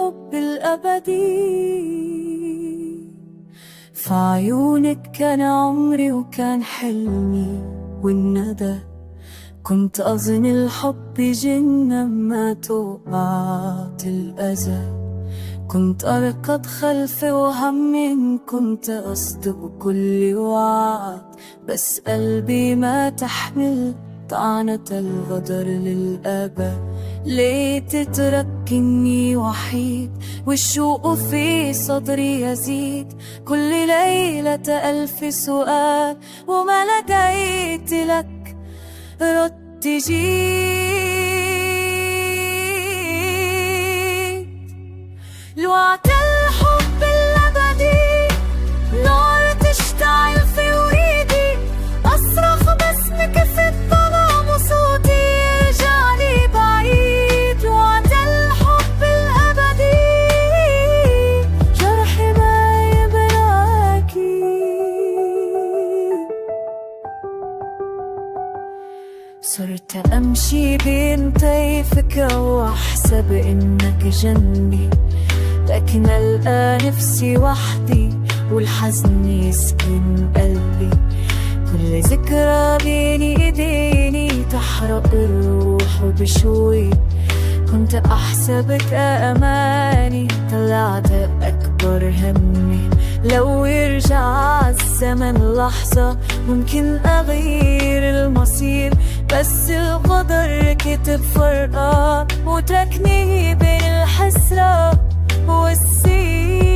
الحب الأبدي. في عيونك كان عمري وكان حلمي والندى، كنت أظن الحب جنة ما توقعت الأذى. كنت أركض خلفي وهم، كنت أصدق كل وعد، بس قلبي ما تحمل طعنة الغدر للأبد. ليه تتركني وحيد والشوق في صدري يزيد؟ كل ليلة ألف سؤال وما لقيت لك رد تجيب. لوعد الحب الأبدي نار تشتعل في وريدي، أصرخ باسمك في الظلام وصوتي يرجعني بعيد. لوعد الحب الأبدي جرحي ما يبراكي. صرت أمشي بين طيفك وأحسب إنك جنبي، لكن ألقى نفسي وحدي والحزن يسكن قلبي. كل ذكرى بين ايديني تحرق الروح وبشوي. كنت أحسبك أماني طلعت أكبر همي. لو يرجع الزمن لحظة ممكن أغير المصير، بس القدر كتب فرقة وتركني بين الحسرة والسير.